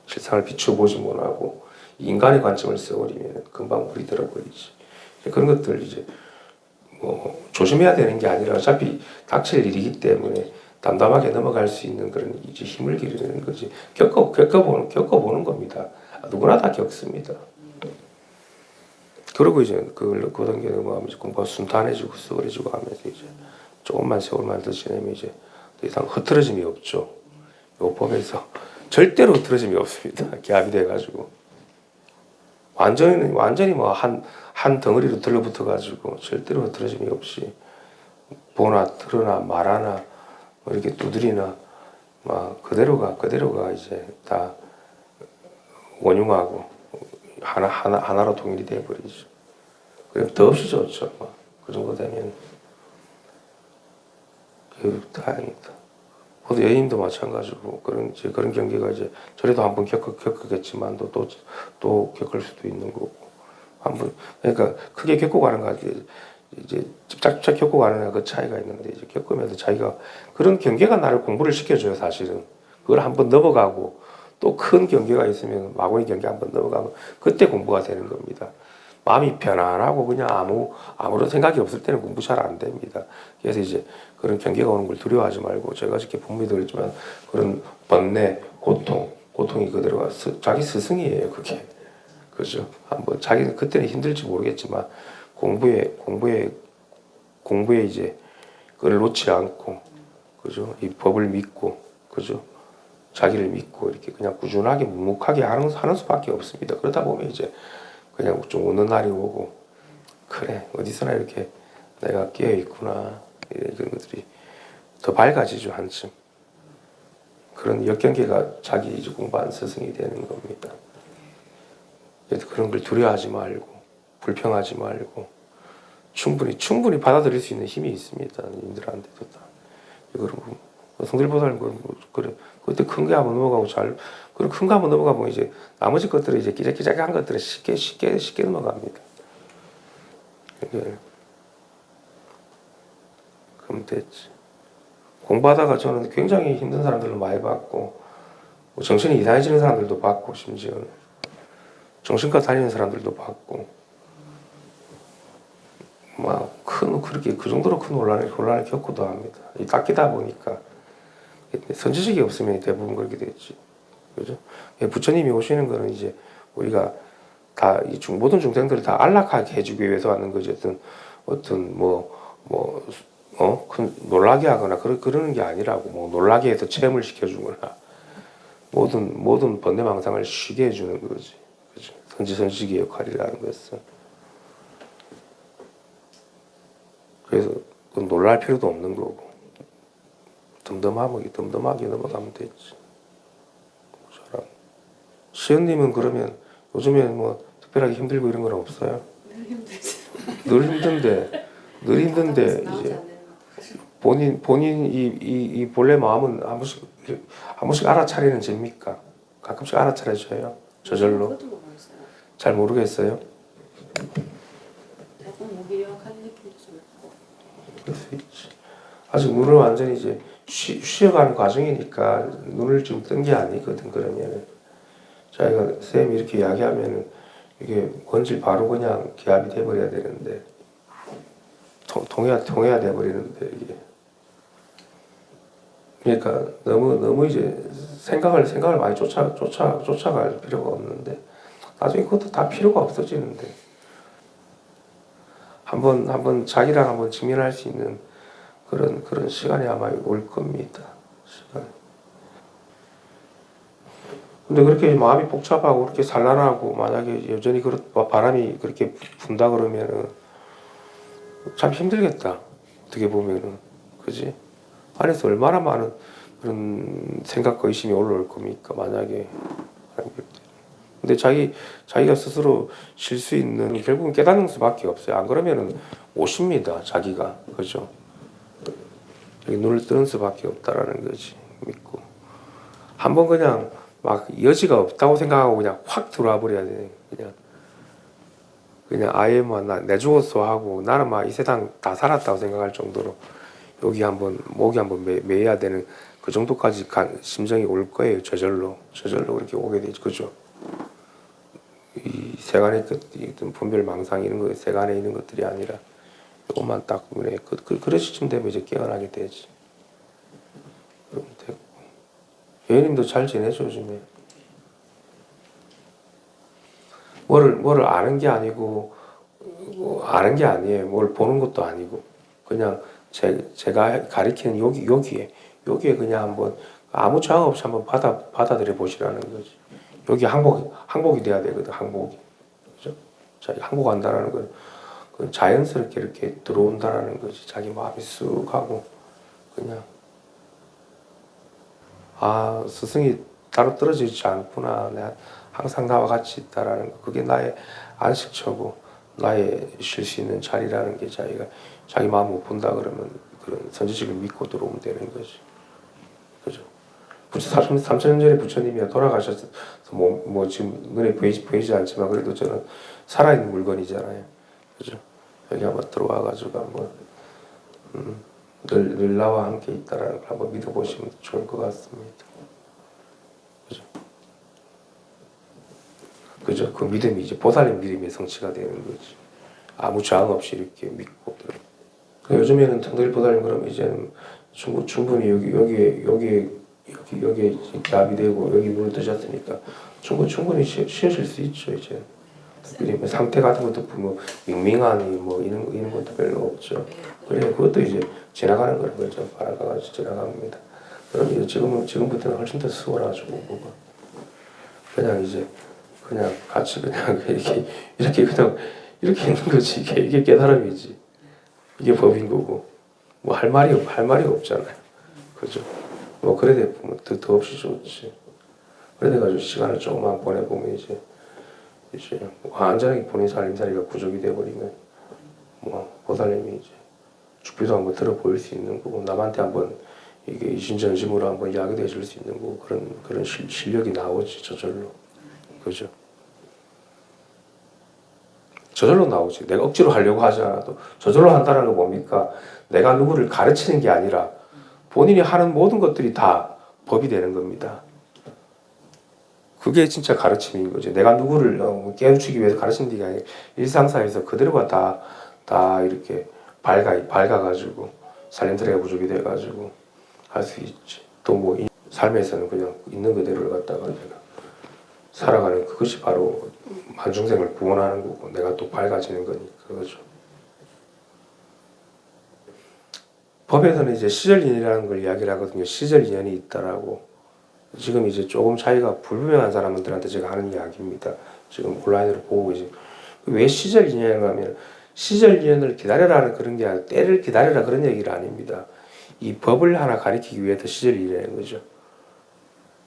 실상을 비춰보지 못하고 인간의 관점을 써버리면 금방 물이 들어버리지. 그런 것들 이제 뭐 조심해야 되는 게 아니라 어차피 닥칠 일이기 때문에 담담하게 넘어갈 수 있는 그런 이제 힘을 기르는 거지. 겪어보는 겁니다. 누구나 다 겪습니다. 그러고 이제 그걸 고등교 넘어가면 이제 공부가 순탄해지고 수월해지고 하면서 이제 조금만 세월만 더 지내면 이제 더 이상 흐트러짐이 없죠. 요 법에서 절대로 흐트러짐이 없습니다. 기합이 돼가지고 완전히 뭐 한 덩어리로 들러붙어 가지고 절대로 흐트러짐이 없이 보나 들으나 말하나 뭐 이렇게 두드리나 막 그대로가 이제 다 원흉하고 하나로 통일이 돼 버리죠. 그럼 더없이 좋죠. 그 정도 되면 다행이다. 모두 여인도 마찬가지고 그런 경계가 이제 저래도 한번 겪었겠지만도 또 겪을 수도 있는 거고 한번 그러니까 크게 겪고 가는 거 이제 집착 겪고 가는 그 차이가 있는데 이제 겪으면서 자기가 그런 경계가 나를 공부를 시켜줘요. 사실은 그걸 한번 넘어가고 또 큰 경계가 있으면 마구니 경계 한번 넘어가면 그때 공부가 되는 겁니다. 마음이 편안하고 그냥 아무런 생각이 없을 때는 공부 잘 안 됩니다. 그래서 이제 그런 경계가 오는 걸 두려워하지 말고 제가 이렇게 분명히 그랬지만 그런 번뇌, 고통이 그대로가 자기 스승이에요. 그게 그죠? 한번 자기는 그때는 힘들지 모르겠지만 공부에 이제 그걸 놓지 않고 그죠? 이 법을 믿고 그죠? 자기를 믿고 이렇게 그냥 꾸준하게 묵묵하게 하는 수밖에 없습니다. 그러다 보면 이제 그냥 좀 오는 날이 오고 그래 어디서나 이렇게 내가 깨어 있구나 이런 것들이 더 밝아지죠. 한층 그런 역경계가 자기 이제 공부한 스승이 되는 겁니다. 그래서 그런 걸 두려워하지 말고 불평하지 말고 충분히 받아들일 수 있는 힘이 있습니다. 님들한테도 다. 그리고 성질보다는 그래 그때 큰 게 한번 넘어가고 그리고 큰 거 한번 넘어가면 이제 나머지 것들은 이제 끼작끼작한 것들은 쉽게 넘어갑니다. 그럼 됐지. 공부하다가 저는 굉장히 힘든 사람들도 많이 봤고 정신이 이상해지는 사람들도 봤고 심지어는 정신과 다니는 사람들도 봤고 그렇게 그 정도로 큰 혼란을 겪고도 합니다. 이 닦이다 보니까 선지식이 없으면 대부분 그렇게 됐지. 그죠? 부처님이 오시는 거는 이제 우리가 다 모든 중생들을 다 안락하게 해주기 위해서 하는 거지. 큰 놀라게 하거나 그러는 게 아니라고 놀라게 해서 체험을 시켜주거나 모든 번뇌망상을 쉬게 해주는 거지. 그죠? 선지식의 역할이라는 것은. 그래서 놀랄 필요도 없는 거고 덤덤하게 넘어가면 되지. 시연님은 그러면 요즘에 뭐 특별하게 힘들고 이런 건 없어요? 늘 힘들죠. 늘 힘든데 이제 본인 이 본래 마음은 한 번씩 알아차리는 됩니까? 가끔씩 알아차려져요? 저절로? 그것도 모르겠어요. 잘 모르겠어요? 조금 무기력한 느낌도 좀 있고. 그럴 수 있지. 아직 눈을 완전히 이제 쉬어가는 과정이니까 눈을 좀 뜬 게 아니거든. 그러면은 자기가 쌤이 이렇게 이야기하면은 이게 원질 바로 그냥 기압이 돼버려야 되는데 통해야 돼버리는데 이게 그러니까 너무 이제 생각을 많이 쫓아갈 필요가 없는데 나중에 그것도 다 필요가 없어지는데 한번 자기랑 한번 직면할 수 있는 그런 시간이 아마 올 겁니다. 시간. 근데 그렇게 마음이 복잡하고 그렇게 산란하고 만약에 여전히 바람이 그렇게 분다 그러면은 참 힘들겠다. 어떻게 보면은 그지? 안에서 얼마나 많은 그런 생각과 의심이 올라올 겁니까? 만약에. 근데 자기가 스스로 쉴 수 있는 결국은 깨닫는 수밖에 없어요. 안 그러면은 오십니다. 자기가 그죠? 여기 눈을 뜨는 수밖에 없다라는 거지. 믿고 한번 그냥 막 여지가 없다고 생각하고 그냥 확 들어와 버려야 돼. 그냥 아예 내 죽었어 하고 나는 막 이 세상 다 살았다고 생각할 정도로 목이 한번 매야 되는 그 정도까지 심정이 올 거예요. 저절로 그렇게 오게 되죠. 그죠? 이 세간의 어떤 분별 망상 이런 거 세간에 있는 것들이 아니라 이것만 딱 눈에 그런 시점 되면 이제 깨어나게 되지. 그러면 되고 여인님도 잘 지내죠 요즘에. 뭐를 아는 게 아니고 아는 게 아니에요. 뭘 보는 것도 아니고 그냥 제가 가리키는 여기에 그냥 한번 아무 저항 없이 한번 받아들여 보시라는 거지. 여기 항복이 돼야 되거든. 항복이. 그죠? 자, 항복한다라는 건 자연스럽게 이렇게 들어온다라는 거지. 자기 마음이 쑥 하고 그냥 스승이 따로 떨어져 있지 않구나. 내가 항상 나와 같이 있다라는 거. 그게 나의 안식처고 나의 쉴 수 있는 자리라는 게 자기 마음 못 본다 그러면 그런 선지식을 믿고 들어오면 되는 거지. 그죠? 3,000년 전에 부처님이 돌아가셔서 지금 눈에 보이지 않지만 그래도 저는 살아있는 물건이잖아요. 그죠? 여기 한번 들어와가지고 한번 늘 나와 함께 있다라는 걸 한번 믿어보시면 좋을 것 같습니다. 그죠? 그죠? 그 믿음이 이제 보살의 믿음의 성취가 되는 거지. 아무 저항 없이 이렇게 믿고 들어. 요즘에는 정들 보살님 그러면 이제는 충분히 여기에 기압이 되고 여기 눈을 뜨셨으니까 충분히 쉬실 수 있죠 이제. 특별히 상태 같은 것도 뭐 밍밍하니 뭐 이런 것도 별로 없죠. 그래 그것도 이제 지나가는 거죠. 바라가지고 지나갑니다. 그럼 지금부터는 훨씬 더 수월하죠. 뭐가. 그냥 이제 그냥 같이 그냥 이렇게 그냥 이렇게 있는 거지. 이게 깨달음이지. 이게 법인 거고 뭐 할 말이 없잖아요. 그죠? 뭐 그래 보면 더 없이 좋지. 그래 돼가지고 시간을 조금만 보내보면 이제 완전하게 본인 살림살이가 부족이 돼버리면 뭐 보살님이 이제 죽비도 한번 들어 보일 수 있는 거고 남한테 한번 이게 이신전심으로 한번 이야기도 해줄 수 있는 거고 그런 실력이 나오지 저절로. 그죠? 저절로 나오지. 내가 억지로 하려고 하지 않아도 저절로 한다는 건 뭡니까? 내가 누구를 가르치는 게 아니라 본인이 하는 모든 것들이 다 법이 되는 겁니다. 그게 진짜 가르침인 거지. 내가 누구를 깨우치기 위해서 가르치는 게 아니라 일상사에서 그대로가 다 이렇게 밝아가지고 살림살이가 부족이 돼가지고 할 수 있지. 또 뭐 삶에서는 그냥 있는 그대로를 갖다가 내가 살아가는 그것이 바로 만중생을 구원하는 거고 내가 또 밝아지는 거니까 그거죠. 법에서는 이제 시절인연이라는 걸 이야기를 하거든요. 시절인연이 있다라고. 지금 이제 조금 차이가 불분명한 사람들한테 제가 하는 이야기입니다. 지금 온라인으로 보고 계신. 왜 시절인연을 하면 시절인연을 기다려라는 그런 게 아니라 때를 기다려라 그런 얘기가 아닙니다. 이 법을 하나 가리키기 위해서 시절이라는 거죠.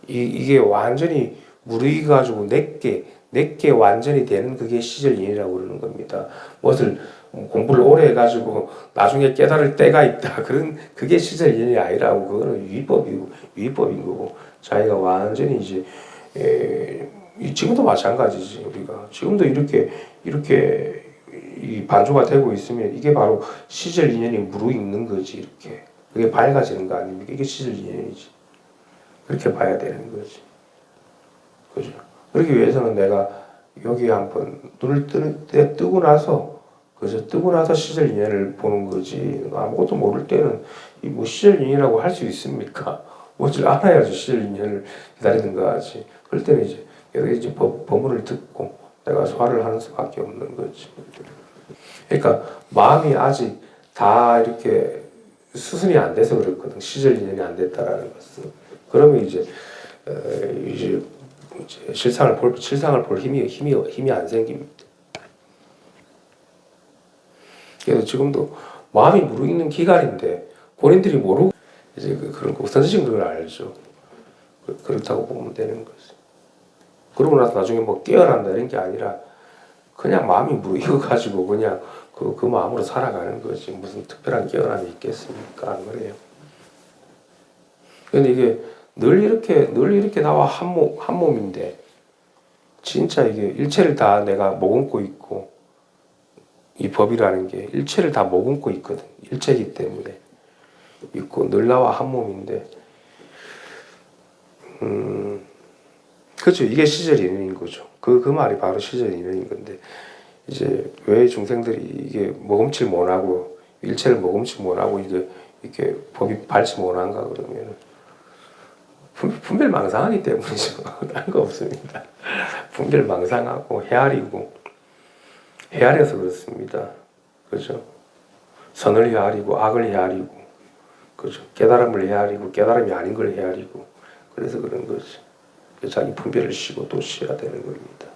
이게 완전히 무르익어가지고 내게 완전히 되는 그게 시절인이라고 그러는 겁니다. 무엇을 공부를 오래 해가지고 나중에 깨달을 때가 있다. 그게 시절인이 아니라고 그거는 유의법인 거고 자기가 완전히 이제 지금도 마찬가지지 우리가 지금도 이렇게 이 반조가 되고 있으면 이게 바로 시절 인연이 무르익는 거지 이렇게 그게 밝아지는 거 아닙니까? 이게 시절 인연이지. 그렇게 봐야 되는 거지. 그죠? 그러기 위해서는 내가 여기 한번 눈을 뜨고 나서 그저 뜨고 나서 시절 인연을 보는 거지. 아무것도 모를 때는 이 뭐 시절 인연이라고 할 수 있습니까? 뭔지 알아야지 시절 인연을 기다리든가 하지. 그럴 때는 이제 여기 이제 법문을 듣고 내가 소화를 하는 수밖에 없는 거지. 그러니까 마음이 아직 다 이렇게 수순이 안 돼서 그렇거든. 시절 인연이 안 됐다라는 것은. 그러면 이제 실상을 볼 힘이 안 생깁니다. 그래서 지금도 마음이 무르익는 기간인데 본인들이 모르고 이제 그런 거 우선적인 걸 알죠. 그렇다고 보면 되는 거지. 그러고 나서 나중에 뭐 깨어난다 이런 게 아니라 그냥 마음이 무르익어가지고 그냥 그 마음으로 살아가는 거지. 무슨 특별한 깨어남이 있겠습니까? 안 그래요. 근데 이게 늘 이렇게 나와 한 몸인데 진짜 이게 일체를 다 내가 머금고 있고 이 법이라는 게 일체를 다 머금고 있거든. 일체이기 때문에 있고 늘 나와 한 몸인데 그렇죠. 이게 시절 인연인 거죠. 그 말이 바로 시절 인연인 건데 이제 왜 중생들이 이게 머금질 못하고 일체를 머금질 못하고 이게 법이 밟지 못한가 그러면 분별망상하기 때문이죠. 다른 거 없습니다. 분별망상하고 헤아려서 그렇습니다. 그죠? 선을 헤아리고 악을 헤아리고 그죠? 깨달음을 헤아리고 깨달음이 아닌 걸 헤아리고 그래서 그런 거지. 자기 분별을 쉬고 또 쉬어야 되는 겁니다.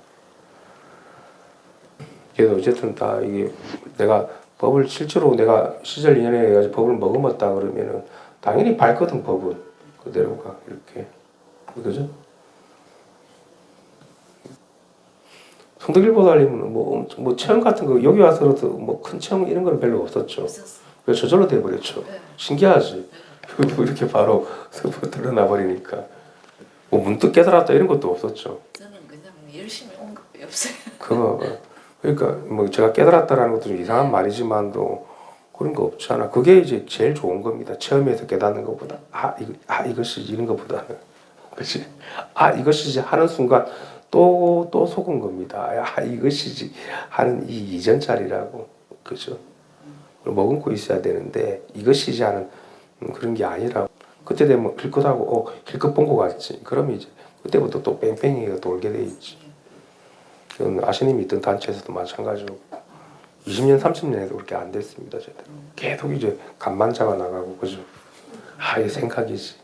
그래서 어쨌든 다 이게 내가 법을 실제로 내가 시절 인연에 해가지고 법을 머금었다 그러면은 당연히 밟거든 법은 그대로가 이렇게 그죠? 성덕일보살님은 뭐 체험 같은 거 여기 와서도 뭐 큰 체험 이런 건 별로 없었죠. 그래서 저절로 돼버렸죠. 네. 신기하지. 이렇게 바로 드러나 버리니까 뭐 문득 깨달았다 이런 것도 없었죠. 저는 그냥 열심히 온 것밖에 없어요. 그거 그러니까 뭐 제가 깨달았다라는 것도 좀 이상한 말이지만도 그런 거 없잖아. 그게 이제 제일 좋은 겁니다. 체험에서 깨닫는 것보다 이것이 이런 것보다는 그렇지. 이것이지 하는 순간 또 속은 겁니다. 이것이지 하는 이 이전 자리라고 그죠. 머금고 있어야 되는데 이것이지 하는 그런 게 아니라 그때 되면 힐끗하고 힐끗 본 것 같지. 그러면 이제 그때부터 또 뺑뺑이가 돌게 돼 있지. 아시님이 있던 단체에서도 마찬가지고 20년 30년에도 그렇게 안 됐습니다. 제대로. 계속 이제 간만 잡아 나가고 그죠. 이게 생각이지.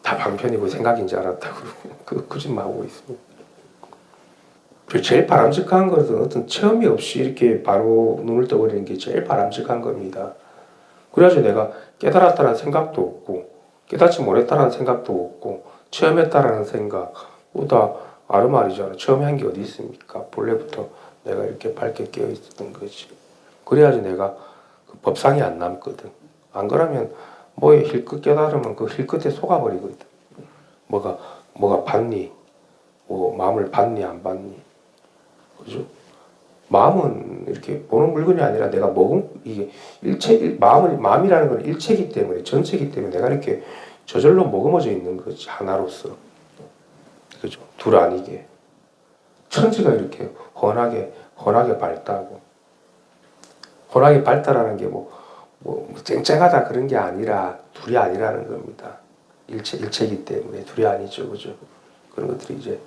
다 방편이고 생각인 줄 알았다고 그러고 거짓말 하고 있습니다. 제일 바람직한 것은 어떤 체험이 없이 이렇게 바로 눈을 떠버리는 게 제일 바람직한 겁니다. 그래야지 내가 깨달았다는 생각도 없고 깨닫지 못했다는 생각도 없고 체험했다라는 생각보다 아르말이잖아. 체험한 게 어디 있습니까? 본래부터 내가 이렇게 밝게 깨어 있었던 거지. 그래야지 내가 그 법상이 안 남거든. 안 그러면 뭐에 힐끗 깨달으면 그 힐끗에 속아버리거든. 뭐가 받니? 뭐 마음을 받니 안 받니? 그죠? 마음은 이렇게 보는 물건이 아니라 내가 이게 마음이라는 건 일체이기 때문에 전체이기 때문에 내가 이렇게 저절로 머금어져 있는 거지 하나로서. 그죠? 둘 아니게. 천지가 이렇게 훤하게 밝다고. 훤하게 밝다라는 게 쨍쨍하다 그런 게 아니라 둘이 아니라는 겁니다. 일체이기 때문에 둘이 아니죠. 그죠? 그런 것들이 이제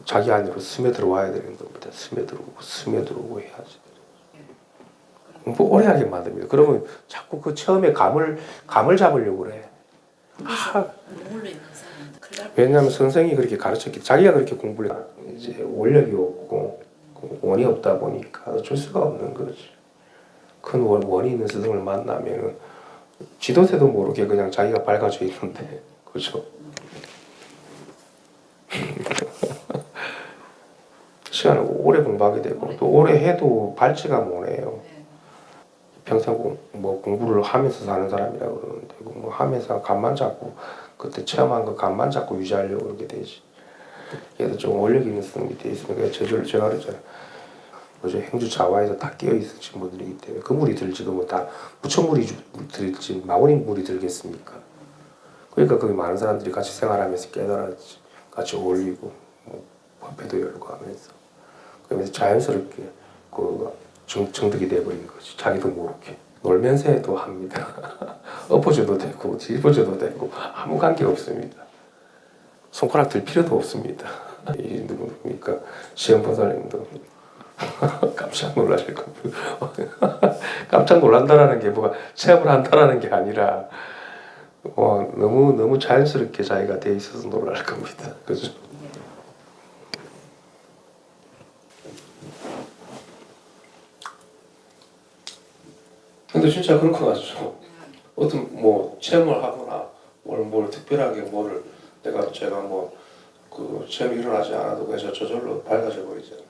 자기 안으로 스며들어 와야 되는 겁니다. 스며들어오고 해야지. 공부 오래 하게 만듭니다. 그러면 자꾸 그 처음에 감을 잡으려고 그래. 눈물로 있는 사람은 큰일 날 왜냐하면 선생이 그렇게 가르쳤기 자기가 그렇게 공부를 이제 원력이 없고 원이 없다 보니까 어쩔 수가 없는 거지. 큰 원이 있는 스승을 만나면 지도새도 모르게 그냥 자기가 밝아져 있는데 그렇죠. 시간을 오래 공부하게 되고 또 오래 해도 발치가 못해요. 평생 공부를 하면서 사는 사람이라고 그러는데 하면서 감만 잡고 그때 체험한 거 감만 잡고 유지하려고 그렇게 되지. 그래서 좀 원력 있는 스승이 돼 있으면 제가 그랬잖아요. 어제 행주 자화에서 다 깨어 있으신 분들이기 때문에 그 물이 들지 그러면 다 부처물이 들지 마오리 물이 들겠습니까? 그러니까 거기 많은 사람들이 같이 생활하면서 깨달았지. 같이 어울리고 뭐 화폐도 열고 하면서 그러면서 자연스럽게 그 정득이 돼버린 거지. 자기도 모르게 놀면서 해도 합니다. 엎어져도 되고 뒤집어져도 되고 아무 관계 없습니다. 손가락 들 필요도 없습니다. 이 누구니까 시험보사님도 깜짝 놀라실 겁니다. 깜짝 놀란다라는 게 뭐가 체험을 한다라는 게 아니라 너무 자연스럽게 자기가 돼 있어서 놀랄 겁니다. 그죠? 근데 진짜 그런 거 같죠. 어떤 뭐 체험을 하거나 뭘 특별하게 뭐를 제가 뭐 그 체험이 일어나지 않아도 그래서 저절로 밝아져 버리잖아요.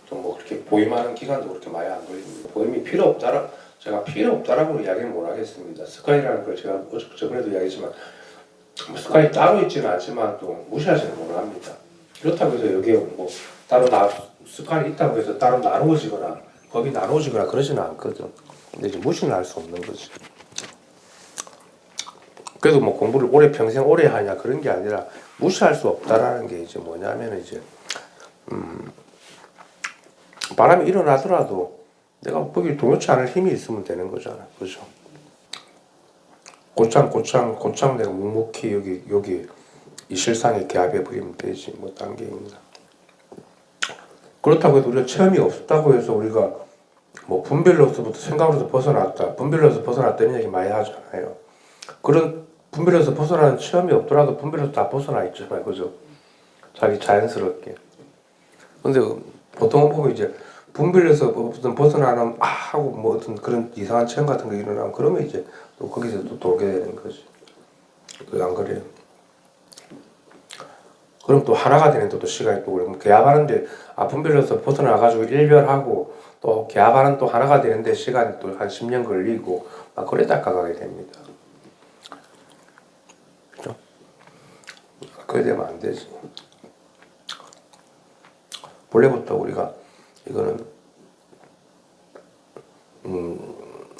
좀 뭐 그렇게 보임하는 기간도 그렇게 많이 안 걸립니다. 보임이 필요 없다라 제가 필요 없다라고 이야기는 못 하겠습니다. 습관이라는 걸 제가 저번에도 이야기했지만 습관이 따로 있지는 않지만 또 무시하지는 못합니다. 그렇다고 해서 여기에 뭐 따로 습관이 있다고 해서 따로 나누어지거나 법이 나누어지거나 그러지는 않거든. 근데 이제 무시는 할 수 없는 거지. 그래도 뭐 공부를 평생 오래 하냐 그런 게 아니라 무시할 수 없다라는 게 이제 뭐냐면 이제 바람이 일어나더라도 내가 거기 동요치 않을 힘이 있으면 되는 거잖아. 그죠? 고창 내가 묵묵히 여기 이 실상에 개합해 버리면 되지. 뭐 딴 게 있나. 그렇다고 해도 우리가 체험이 없다고 해서 우리가 뭐 분별로서부터 생각으로서 벗어났다. 분별로서 벗어났다는 얘기 많이 하잖아요. 그런 분별로서 벗어나는 체험이 없더라도 분별로서 다 벗어나 있잖아요. 그죠? 자기 자연스럽게. 근데 보통은 보면 이제 분별에서 어떤 벗어나는 하고 뭐 어떤 그런 이상한 체험 같은 거 일어나면 그러면 이제 또 거기서 또 돌게 되는 거지. 안 그래요? 그럼 또 하나가 되는 또 시간이 또 그러면 개합하는데 분별에서 벗어나가지고 일별하고 또 개합하는 또 하나가 되는데 시간이 또 한 10년 걸리고 막 그래 닦아가게 됩니다. 그죠? 그래 되면 안 되지. 본래부터 우리가 이거는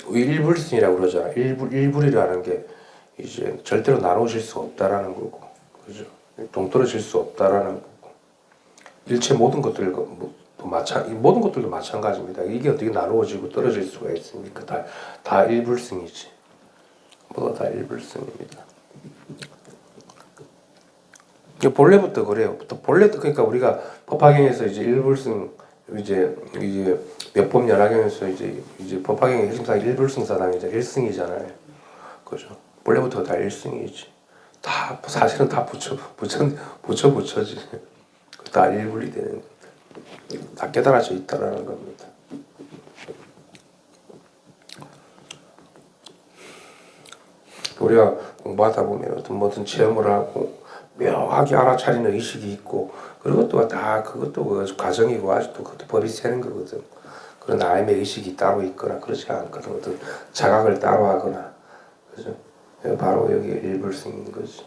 일불승이라고 그러잖아. 일불이라는 게 이제 절대로 나누어질 수 없다라는 거고, 그죠? 동떨어질 수 없다라는 거고, 일체 모든 것들도 모든 것들도 마찬가지입니다. 이게 어떻게 나누어지고 떨어질 수가 있습니까? 다 일불승이지. 모두 다 일불승입니다. 본래부터 그래요. 본래부터 그러니까 우리가 법화경에서 이제 일불승 이제 몇법 연화경에서 이제 법화경의 핵심상 일불승사당이자 일승이잖아요. 그죠? 본래부터 다 일승이지. 다 사실은 다 붙여지. 다 일불이 되는 겁니다. 다 깨달아져 있다라는 겁니다. 우리가 공부하다 보면 어떤 체험을 하고 묘하게 알아차리는 의식이 있고 그것도 다 그것도 과정이고 아직도 그것도 법이 새는 거거든. 그런 나름의 의식이 따로 있거나 그렇지 않거든. 어떤 자각을 따로 하거나 그죠? 바로 여기 일불승인 거지.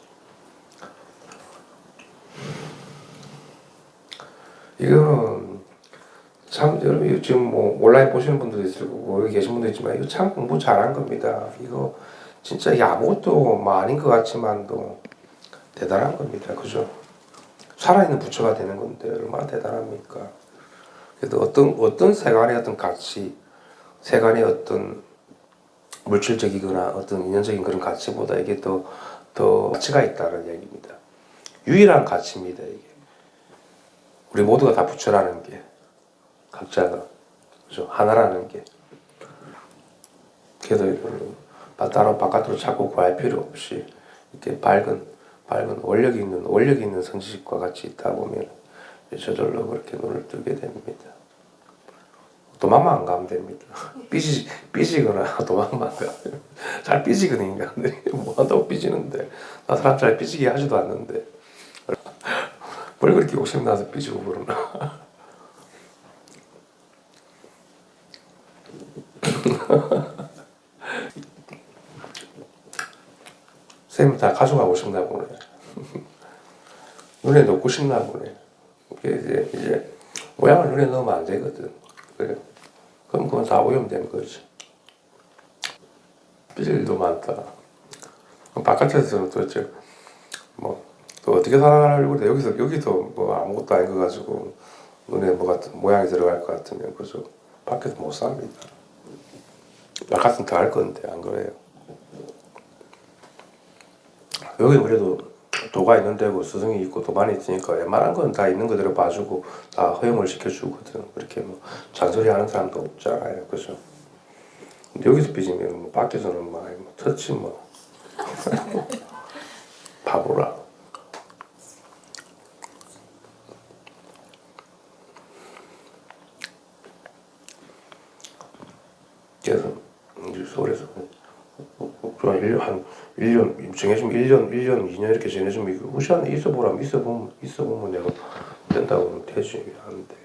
이거는 참 여러분 지금 뭐 온라인 보시는 분들도 있을 거고 여기 계신 분도 있지만 이거 참 공부 잘한 겁니다. 이거 진짜 아무것도 뭐 아닌 것 같지만도 대단한 겁니다. 그죠? 살아있는 부처가 되는 건데 얼마나 대단합니까? 그래도 어떤 세간의 어떤 가치, 세간의 어떤 물질적이거나 어떤 인연적인 그런 가치보다 이게 더 가치가 있다는 얘기입니다. 유일한 가치입니다. 이게 우리 모두가 다 부처라는 게 각자가 그죠? 하나라는 게 그래도 따로 바깥으로 자꾸 구할 필요 없이 이렇게 밝은 원력이 있는 선지식과 같이 있다 보면 저절로 그렇게 눈을 뜨게 됩니다. 도망만 안 가면 됩니다. 삐지거나 도망만 가면 잘 삐지거든 인간들이. 뭐 한다고 삐지는데 나 사람 잘 삐지게 하지도 않는데 뭘 그렇게 욕심나서 삐지고 그러나. 쌤이 다 가져가고 싶나 보네. 눈에 넣고 싶나 보네. 이제 모양을 눈에 넣으면 안 되거든. 그래. 그럼 그건 다 오염된 거지. 삐질 일도 많다. 바깥에서는 도대체 뭐 또 어떻게 살아가려고 그래. 여기서 뭐 아무것도 아닌 거 가지고 눈에 뭐 같은 모양이 들어갈 것 같으면 그죠. 밖에서 못 삽니다. 나 같으면 더 할 건데 안 그래요. 여기 그래도 도가 있는 데고 스승이 있고 도반이 있으니까 웬만한 건 다 있는 그대로 봐주고 다 허용을 시켜주거든. 그렇게 뭐 잔소리 하는 사람도 없잖아요. 그죠. 근데 여기서 삐지면 뭐 밖에서는 막 뭐 터치 뭐 바보라. 그래서 이제 서울에서 그냥 1년 한 1년 정해주면 1년 2년 이렇게 정해주면 이거 우시 안에 있어보라면 있어보면 내가 된다고 하면 되지 하는데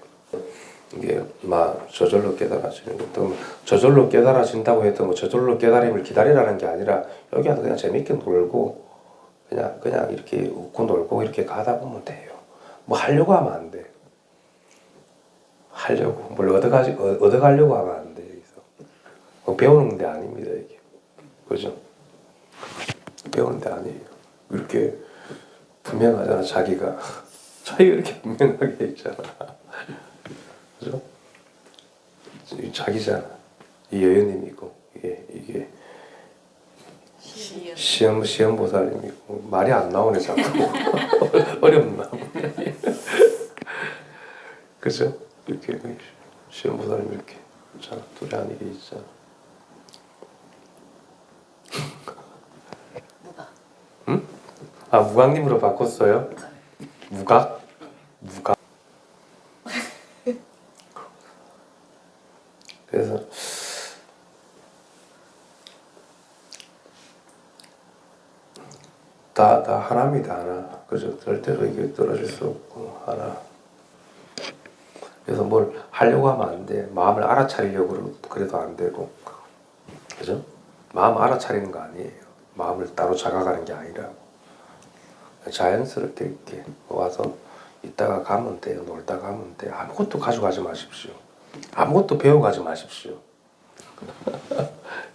이게 막 저절로 깨달아지는 거. 또 저절로 깨달아진다고 해도 뭐 저절로 깨달음을 기다리라는 게 아니라 여기 와서 그냥 재밌게 놀고 그냥 이렇게 웃고 놀고 이렇게 가다 보면 돼요. 뭐 하려고 하면 안 돼. 하려고 뭘 얻어가려고 하면 안 돼. 여기서 뭐 배우는 데 아닙니다 이게. 그죠? 배우는 데 아니에요. 이렇게 분명하잖아 자기가 이렇게 분명하게 있잖아. 그죠? 자기잖아. 이 여유님이고 이게 시험 보살님이고 말이 안 나오네 자꾸. 어렵나 보네. 그죠? 이렇게 시험 보살님 이렇게 자 둘이 아니게 있잖아. 무각. 응? 아 무각님으로 바꿨어요? 무각? 무각. 그래서 다 하나입니다 하나. 그죠? 절대로 이게 떨어질 수 없고 하나. 그래서 뭘 하려고 하면 안 돼. 마음을 알아차리려고 그래도 안 되고. 그죠? 마음 알아차리는 거 아니에요. 마음을 따로 잡아가는 게 아니라 자연스럽게 이렇게 와서 있다가 가면 돼요. 놀다 가면 돼요. 아무것도 가져가지 마십시오. 아무것도 배워가지 마십시오.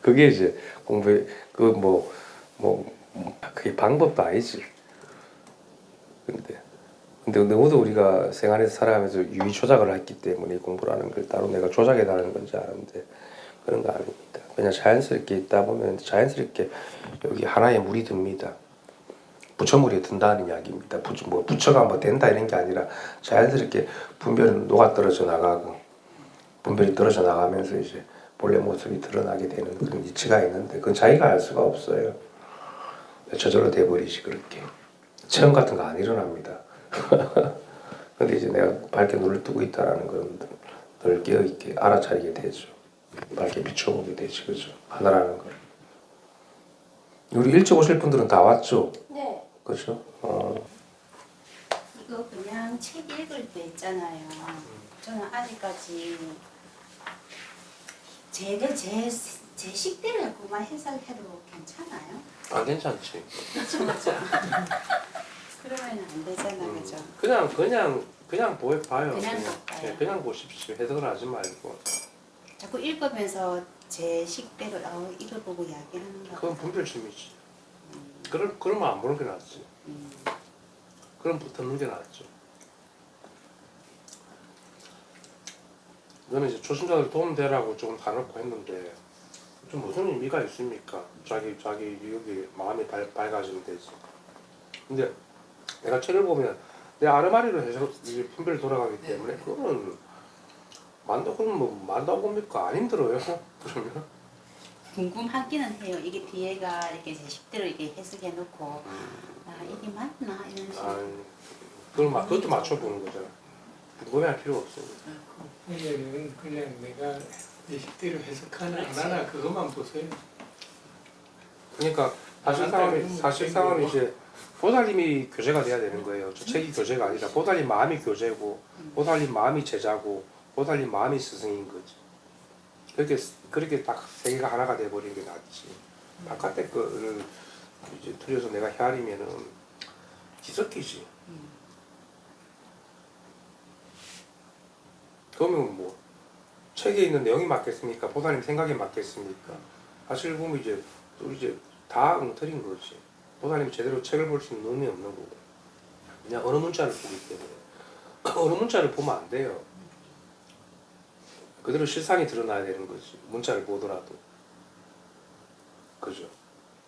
그게 이제 공부의 그게 방법도 아니지. 근데 너무도 우리가 생활에서 살아가면서 유의 조작을 했기 때문에 공부라는 걸 따로 내가 조작해달라는 건지 아는데 그런 거 아닙니다. 그냥 자연스럽게 있다 보면 자연스럽게 여기 하나의 물이 듭니다. 부처물이 든다는 이야기입니다. 부처가 뭐 된다 이런 게 아니라 자연스럽게 분별은 녹아 떨어져 나가고 분별이 떨어져 나가면서 이제 본래 모습이 드러나게 되는 그런 이치가 있는데 그건 자기가 알 수가 없어요. 저절로 돼버리지 그렇게. 체험 같은 거 안 일어납니다. 근데 이제 내가 밝게 눈을 뜨고 있다라는 건 늘 깨어있게 알아차리게 되죠. 밝게 비춰보게 되지, 그죠? 하나라는 걸. 우리 일찍 오실 분들은 다 왔죠? 네. 그죠? 이거 그냥 책 읽을 때 있잖아요. 저는 아직까지 제 식대로 그만 해석해도 괜찮아요? 안 괜찮지. 그렇죠. 그러면 안 되잖아, 그죠? 그냥 봐요. 그냥 볼까요? 네, 그냥 보십시오. 해석을 하지 말고. 자꾸 읽으면서 제 식대로 이걸 보고 이야기하는 거. 그건 분별심이지. 그러면 안 보는 게 낫지. 그럼 듣는 게 낫죠. 너는 이제 초심자들 도움되라고 조금 다 넣고 했는데 좀 무슨 의미가 있습니까? 자기 여기 마음이 밝아지면 되지. 근데 내가 책을 보면 내 아르마리로 해서 이제 분별이 돌아가기 때문에 그거는 만다고 봅니까? 안 힘들어요. 그러면 궁금하기는 해요. 이게 뒤에가 이렇게 제 식대로 이렇게 해석해 놓고 이게 맞나 이런 식으로. 그것도 맞춰보는 거잖아. 궁금해할 필요 없어요. 그냥 내가 내 식대로 해석하나 안 하나 그것만 보세요. 그러니까 사실상은 이제 보살님이 교제가 돼야 되는 거예요. 저 책이 교제가 아니라 보살님 마음이 교제고 보살님 마음이 제자고 보살님 마음이 스승인 거지. 그렇게 딱 세 개가 하나가 돼버리는 게 낫지. 바깥에 거를 이제 틀려서 내가 헤아리면은 뒤섞이지. 그러면 뭐 책에 있는 내용이 맞겠습니까? 보살님 생각에 맞겠습니까? 사실 보면 이제 또 이제 다 엉터리인 거지. 보살님이 제대로 책을 볼 수 있는 눈이 없는 거고 그냥 어느 문자를 보기 때문에 어느 문자를 보면 안 돼요. 그대로 실상이 드러나야 되는 거지. 문자를 보더라도 그죠.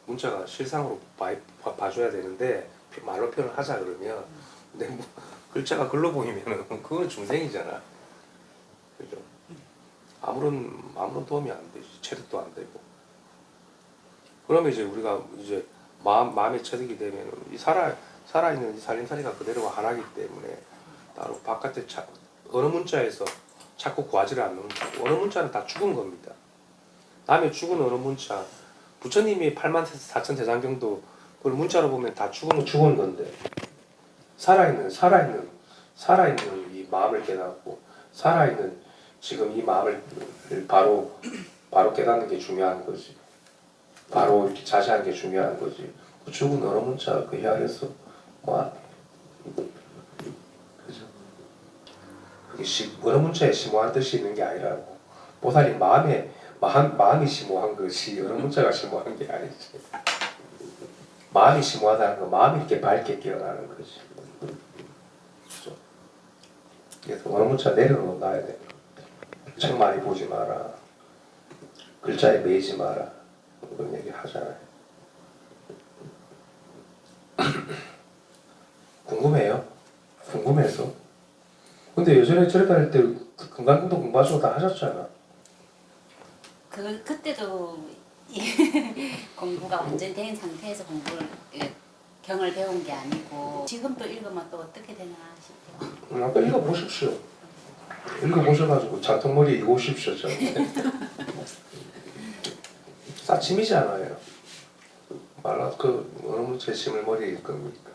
문자가 실상으로 봐줘야 되는데 말로 표현을 하자 그러면 근데 뭐 글자가 글로 보이면은 그건 중생이잖아. 그죠. 아무런 도움이 안 되지. 체득도 안 되고. 그러면 이제 우리가 이제 마음에 체득이 되면 이 살아있는 이 살림살이가 그대로 하나이기 때문에 따로 바깥에 어느 문자에서 자꾸 구하지를 않는 문자고 어느 문자는 다 죽은 겁니다. 남의 죽은 어느 문자 부처님이 8만 4천 대장경도 그걸 문자로 보면 다 죽은 건데 살아있는 이 마음을 깨닫고 살아있는 지금 이 마음을 바로 깨닫는 게 중요한 거지. 바로 이렇게 자세한 게 중요한 거지. 그 죽은 어느 문자 그 헤아려서 뭐 그죠? 그게 어느 문자에 심오한 뜻이 있는 게 아니라고. 보살이 마음이 심오한 것이 어느 문자가 심오한 게 아니지. 마음이 심오하다는 건 마음이 이렇게 밝게 깨어나는 거지. 그죠? 그래서 어느 문자 내려놓아야 돼. 책 많이 보지 마라. 글자에 매이지 마라. 그런 얘기 하잖아요. 궁금해요? 궁금해서. 근데 예전에 절에 다닐 때 금강경도 공부하시고 다 하셨잖아. 그때도 공부가 완전히 된 상태에서 경을 배운 게 아니고 지금 또 읽으면 또 어떻게 되나 싶어요. 아까 읽어보십시오. 읽어보셔가지고 잔통머리 읽으십시오. 싸침이잖아요. 말라 어느 문제 심을 머리에 읽 겁니까?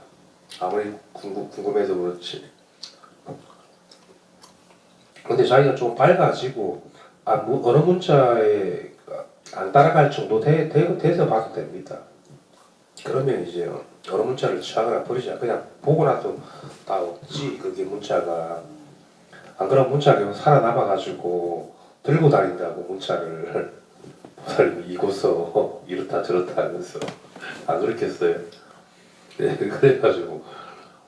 아무리 궁금해도 그렇지. 근데 자기가 좀 밝아지고 어느 문자에 안 따라갈 정도 돼서 봐도 됩니다. 그러면 이제 어느 문자를 취하거나 버리지 그냥 보고 나도 다 없지. 그게 문자가 안 그러면 문자가 계속 살아남아가지고 들고 다닌다고 문자를 이고서 이렇다 저렇다 하면서 안 그렇겠어요? 네, 그래가지고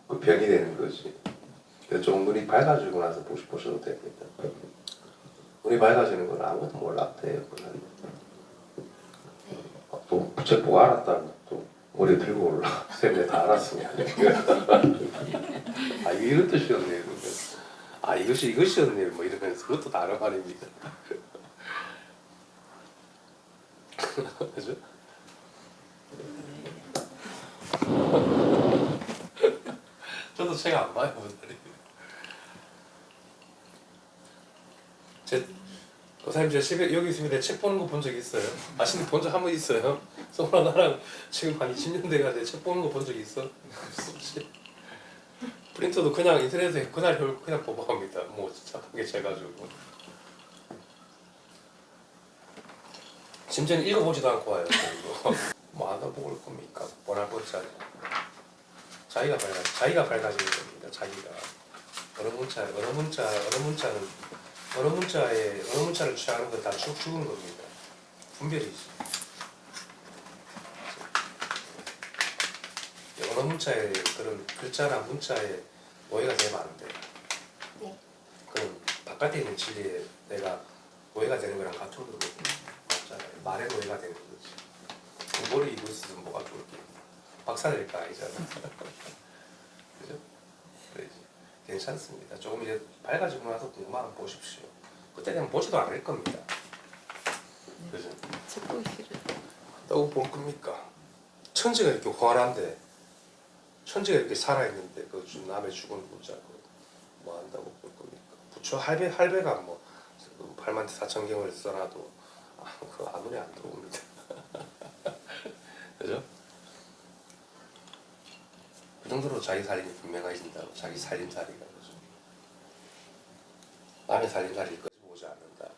그 병이 되는 거지. 좀 눈이 밝아지고 나서 보셔도 됩니다. 눈이 밝아지는 건 아무것도 몰랐대요. 또 책 보고 알았다면 또 머리 들고 올라. 쌤네 다 알았으면. 아 이런 뜻이었네. 아 이것이었네. 뭐 이러면서 그것도 다른 말입니다. 그죠? 저도 책 안 봐요, 보살님. 보살님 제 집에 여기 있으면 책 보는 거 본 적 있어요? 아시는 본 적 한 번 있어요? 소라 나랑 지금 한 20년 돼가지고 책 보는 거 본 적 있어? 없지. 프린터도 그냥 인터넷에 그날 그냥 보고 합니다. 뭐 착하게 재가지고. 심지어는 읽어보지도 않고 와요. 뭐 안 보고 올 겁니까? 원할 것짜리. 자기가 밝아지는 겁니다. 자기가 어느 문자를 취하는 건 다 죽은 겁니다. 분별이지. 어느 문자에 그런 글자나 문자에 오해가 되면 안 돼. 네. 그럼 바깥에 있는 진리에 내가 오해가 되는 거랑 같은 거거든요. 맞잖아요. 말에 오해가 되는 거지. 머리 입고 있으면 뭐가 좋을게. 박사 될 거 아니잖아. 그죠? 그래지. 괜찮습니다. 조금 이제 밝아지고 나서 궁금하면 보십시오. 그때 되면 보지도 않을 겁니다. 그죠? 듣고 싫어. 너무 볼 겁니까? 천지가 이렇게 환한데, 천지가 이렇게 살아있는데, 그 남의 죽은 문자 뭐 한다고 볼 겁니까? 부처 할배가 뭐 8만 4천 경을 써놔도 그거 눈에 안 들어옵니다. 그죠? 그 정도로 자기 살림이 분명해진다고. 자기 살림살이가 그죠? 남의 살림살이를 끄집어오지 않는다.